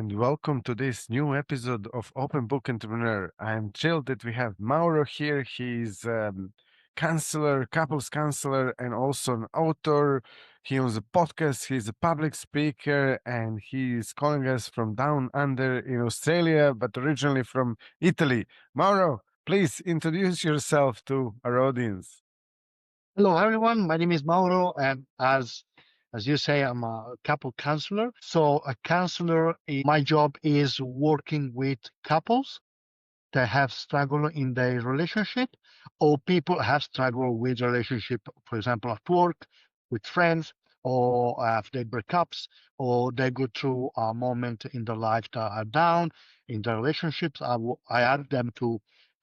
and welcome to this new episode of Open Book Entrepreneur. I'm thrilled that we have Mauro here. He's counselor, couples counselor, and also an author. He owns a podcast, he's a public speaker, and he's calling us from down under in Australia, but originally from Italy. Mauro, please introduce yourself to our audience. Hello, everyone. My name is Mauro, and as you say, I'm a couple counselor. So, a counselor, my job is working with couples that have struggle in their relationship, or people have struggle with relationship, for example, at work, with friends, or after breakups, or they go through a moment in their life that are down in their relationships. I help them to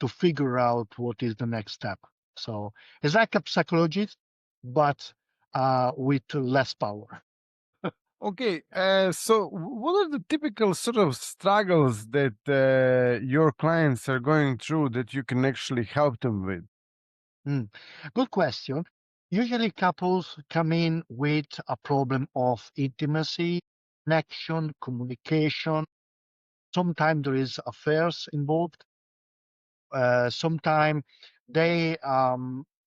figure out what is the next step. So it's like a psychologist, but with less power. Okay, so what are the typical sort of struggles that your clients are going through that you can actually help them with? Mm. Good question. Usually couples come in with a problem of intimacy, connection, communication. Sometimes there is affairs involved. Sometimes they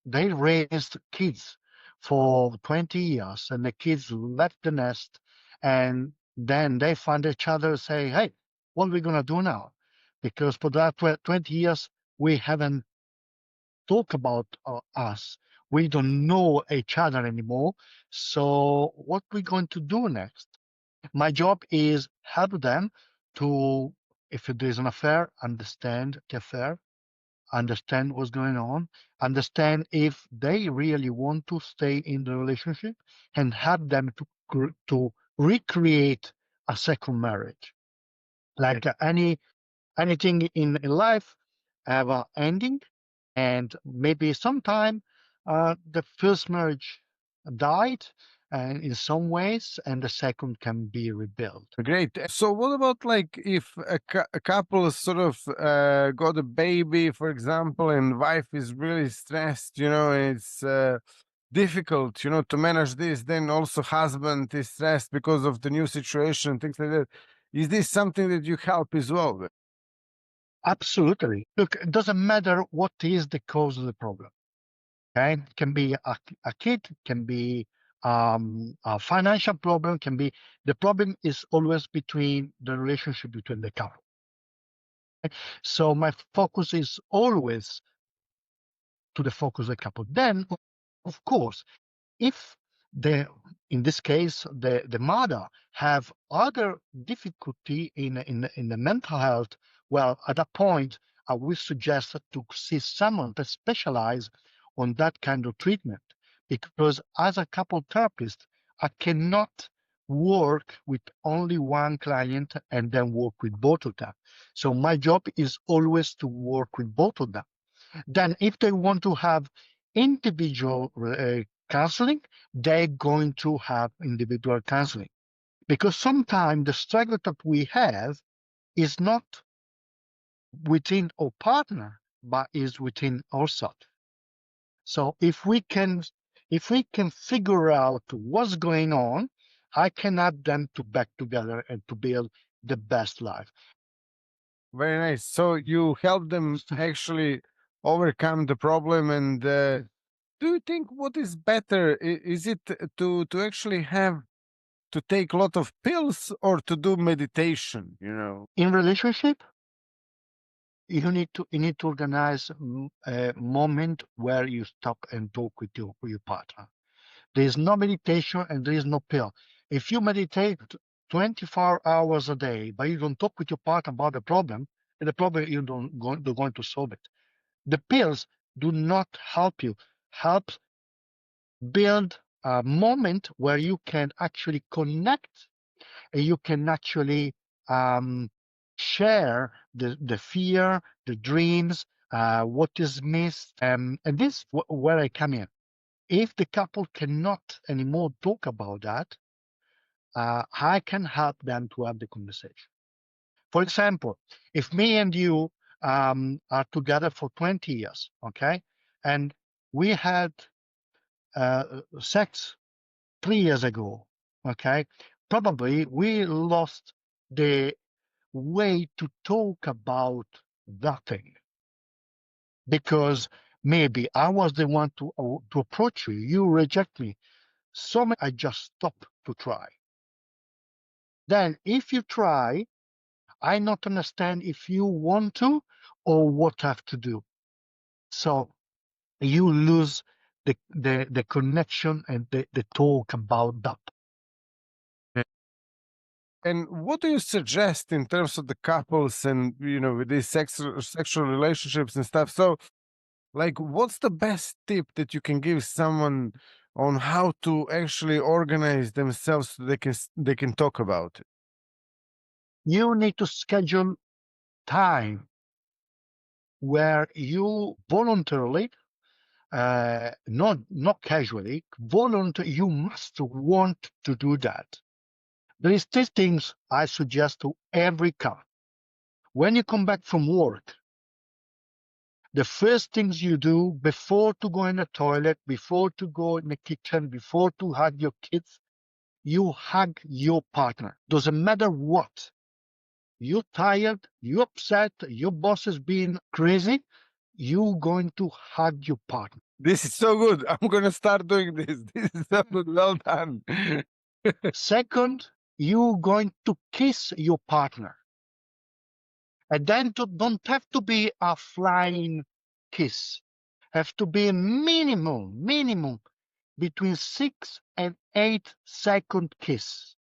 raised kids for 20 years and the kids left the nest and then they find each other say, hey, what are we going to do now? Because for that 20 years, we haven't talked about us. We don't know each other anymore. So what we going to do next? My job is help them to, if there is an affair, understand the affair, understand what's going on, understand if they really want to stay in the relationship, and help them to recreate a second marriage. Like anything in life have an ending, and maybe sometime the first marriage died and in some ways, and the second can be rebuilt. Great. So, what about like if a couple sort of got a baby, for example, and wife is really stressed, it's difficult, to manage this. Then also husband is stressed because of the new situation, things like that. Is this something that you help as well with? Absolutely. Look, it doesn't matter what is the cause of the problem. Okay, it can be a kid, can be a financial problem, can be the problem is always between the relationship between the couple. So my focus is always to the focus of the couple. Then, of course, if the in this case the mother have other difficulty in the mental health, well, at that point I will suggest to see someone that specialize on that kind of treatment, because as a couple therapist I cannot work with only one client and then work with both of them. So my job is always to work with both of them. Then if they want to have individual counseling, they're going to have individual counseling. Because sometimes the struggle that we have is not within our partner, but is within ourselves. So if we can figure out what's going on, I can help them to back together and to build the best life. Very nice. So you help them actually overcome the problem. And do you think what is better? Is it to actually have to take a lot of pills or to do meditation? In relationship, you need to organize a moment where you stop and talk with your partner. There is no meditation and there is no pill. If you meditate 24 hours a day, but you don't talk with your partner about the problem you don't going to solve it. The pills do not help you. Help build a moment where you can actually connect and you can actually um, share the fear, the dreams, what is missed. And this where I come in. If the couple cannot anymore talk about that, I can help them to have the conversation. For example, if me and you are together for 20 years, okay, and we had sex 3 years ago, okay, probably we lost the way to talk about that thing. Because maybe I was the one to approach you, you reject me. So I just stop to try. Then if you try, I not understand if you want to or what I have to do. So you lose the connection and the talk about that. And what do you suggest in terms of the couples and with these sexual relationships and stuff? So, like, what's the best tip that you can give someone on how to actually organize themselves so they can talk about it? You need to schedule time where you voluntarily, not casually, you must want to do that. There is three things I suggest to every couple. When you come back from work, the first things you do before to go in the toilet, before to go in the kitchen, before to hug your kids, you hug your partner. Doesn't matter what. You're tired, you're upset, your boss is being crazy, you're going to hug your partner. This is so good. I'm gonna start doing this. This is so good. Well done. Second, you're going to kiss your partner. And then don't have to be a flying kiss. Have to be a minimum between 6 and 8 second kiss.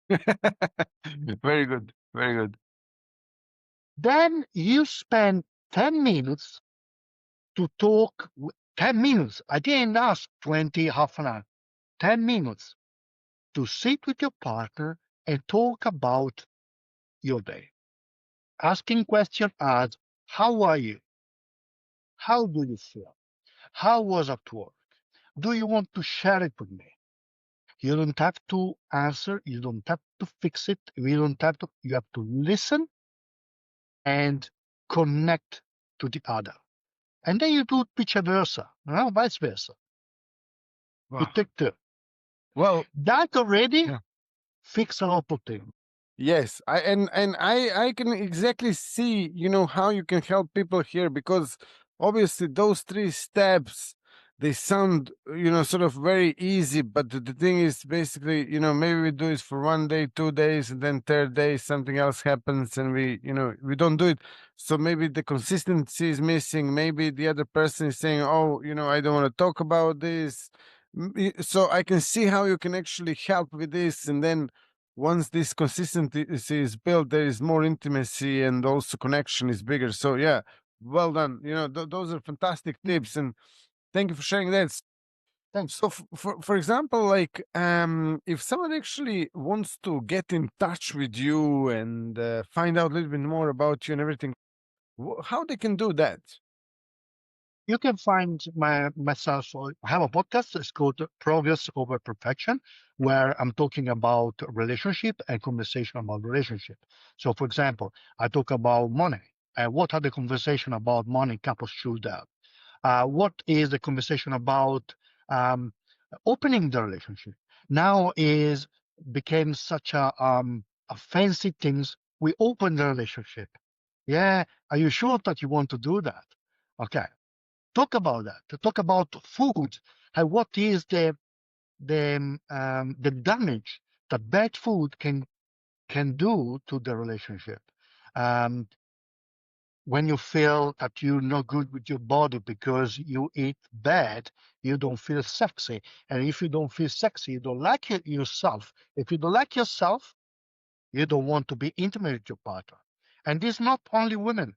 Very good. Very good. Then you spend 10 minutes to talk. 10 minutes. I didn't ask 20, half an hour. 10 minutes to sit with your partner and talk about your day. Asking questions as, how are you? How do you feel? How was at work? Do you want to share it with me? You don't have to answer. You don't have to fix it. You have to listen and connect to the other. And then you do vice versa, vice versa. Wow. You take two. Well, that already yeah. fix a lot of things. Yes, I can exactly see, how you can help people here, because obviously those three steps, they sound, sort of very easy, but the thing is basically, maybe we do it for 1 day, 2 days, and then third day something else happens and we don't do it. So maybe the consistency is missing. Maybe the other person is saying, oh, I don't want to talk about this. So I can see how you can actually help with this, and then once this consistency is built, there is more intimacy and also connection is bigger. So yeah, well done. Those are fantastic tips, and thank you for sharing that. Thanks. So for example, like if someone actually wants to get in touch with you and find out a little bit more about you and everything, how they can do that? You can find myself. I have a podcast. It's called Progress Over Perfection, where I'm talking about relationship and conversation about relationship. So, for example, I talk about money. And what are the conversation about money couples should have? What is the conversation about um, opening the relationship? Now is became such a fancy things. We open the relationship. Yeah, are you sure that you want to do that? Okay, talk about that. To talk about food and what is the damage that bad food can do to the relationship. Um, when you feel that you're not good with your body because you eat bad, you don't feel sexy. And if you don't feel sexy, you don't like yourself. If you don't like yourself, you don't want to be intimate with your partner. And this is not only women,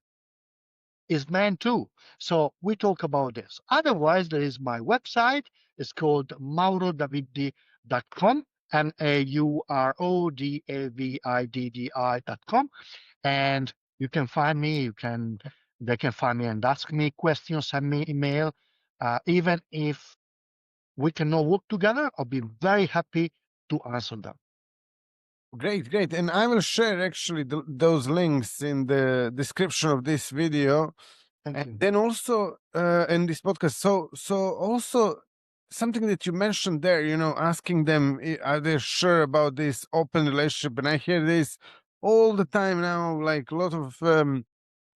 it's men too. So we talk about this. Otherwise, there is my website. It's called maurodaviddi.com, MAURODAVIDDI.com. And you can find me. They can find me and ask me questions, send me email. Even if we cannot work together, I'll be very happy to answer them. Great, great. And I will share actually those links in the description of this video. Thank and you. then also in this podcast. So also something that you mentioned there, asking them, are they sure about this open relationship? And I hear this all the time now. Like a lot of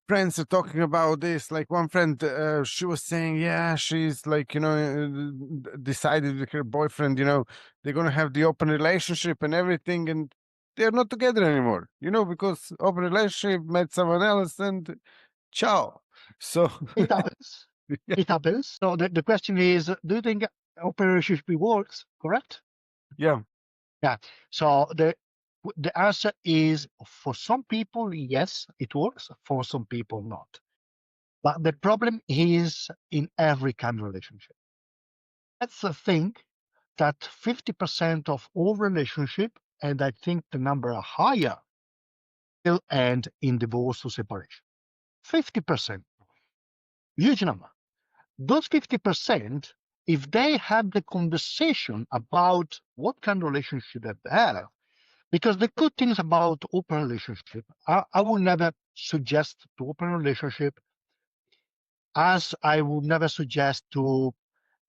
friends are talking about this. Like one friend, she was saying, yeah, she's like, decided with her boyfriend, they're gonna have the open relationship and everything, and they're not together anymore, because open relationship met someone else and ciao. So It happens. yeah, It happens. So the question is, do you think open relationship works? Correct? yeah, Yeah. So the answer is for some people, yes, it works. For some people, not. But the problem is in every kind of relationship. That's the thing that 50% of all relationship, and I think the number are higher, will end in divorce or separation. 50%, huge number. Those 50%, if they have the conversation about what kind of relationship that they have, because the good things about open relationship, I will never suggest to open relationship, as I would never suggest to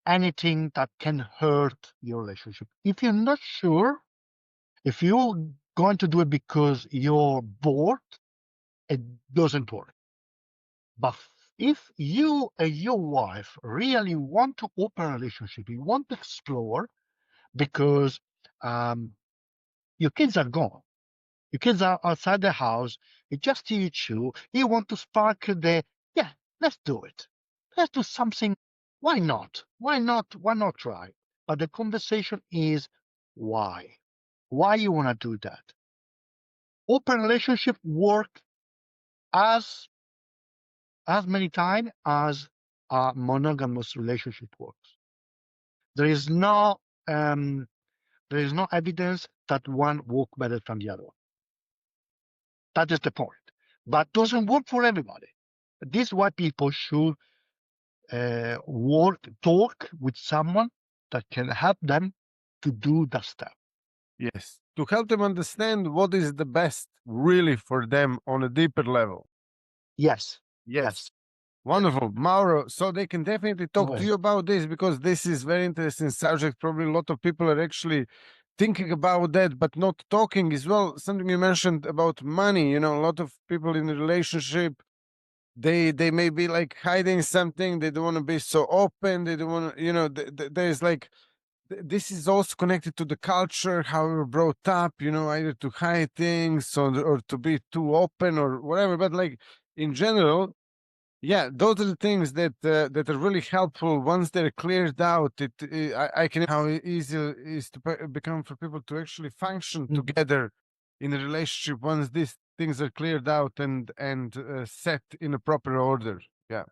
anything that can hurt your relationship. If you're not sure, if you're going to do it because you're bored, it doesn't work. But if you and your wife really want to open a relationship, you want to explore because your kids are gone, your kids are outside the house, it's just you two, you want to spark yeah, let's do it. Let's do something. Why not? Why not? Why not try? But the conversation is why? Why you want to do that? Open relationship work as many times as a monogamous relationship works. There is no um, evidence that one work better than the other one. That is the point. But doesn't work for everybody. This is why people should talk with someone that can help them to do that step. yes, to help them understand what is the best really for them on a deeper level. Yes, Yes. yes. Wonderful, Mauro. So they can definitely talk to Always. you about this because this is very interesting subject. Probably a lot of people are actually thinking about that, but not talking as well. Something you mentioned about money. A lot of people in a relationship, they may be like hiding something. They don't want to be so open. They don't want to, there's like this is also connected to the culture, how we were brought up. Either to hide things or to be too open or whatever. But like in general, yeah, those are the things that are really helpful once they're cleared out. I can how easy it is to become for people to actually function Mhm. together in a relationship once these things are cleared out and set in a proper order. Yeah.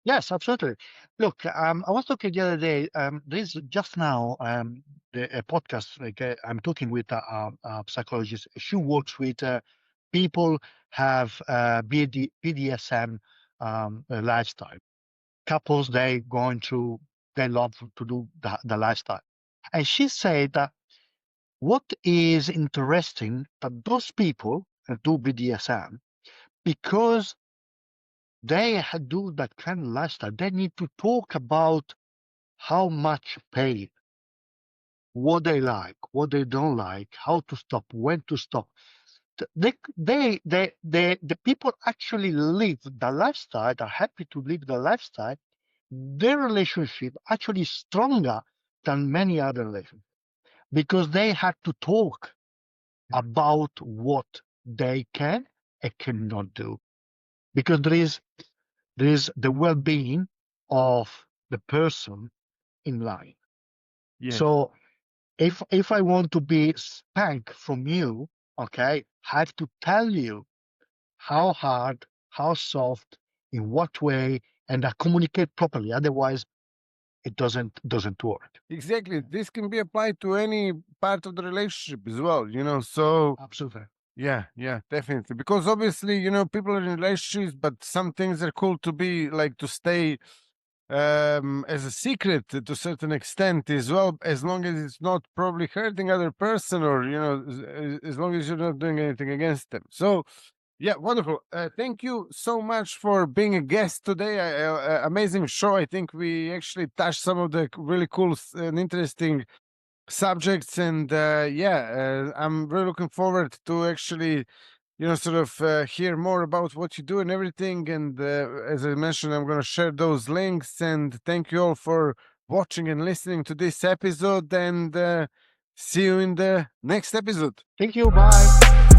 Yes, absolutely. Look, I was talking the other day. There's just now a podcast. Like I'm talking with a psychologist. She works with people have BDSM lifestyle. Couples they going through. They love to do the lifestyle, and she said that what is interesting that those people do BDSM because do that kind of lifestyle. They need to talk about how much pain, what they like, what they don't like, how to stop, when to stop. The people actually live the lifestyle, are happy to live the lifestyle. Their relationship actually is stronger than many other relationships because they have to talk about what they can and cannot do. Because there is the well-being of the person in line. Yes. So if I want to be spanked from you, okay, I have to tell you how hard, how soft, in what way, and I communicate properly. Otherwise, it doesn't work. Exactly. This can be applied to any part of the relationship as well. So Absolutely. yeah, definitely. Because obviously, people are in relationships, but some things are cool to be like to stay as a secret to a certain extent as well, as long as it's not probably hurting other person or as long as you're not doing anything against them. So yeah, wonderful. Thank you so much for being a guest today. Amazing show. I think we actually touched some of the really cool and interesting subjects. And I'm really looking forward to actually, sort of hear more about what you do and everything. And as I mentioned, I'm going to share those links. And thank you all for watching and listening to this episode. And see you in the next episode. Thank you. Bye.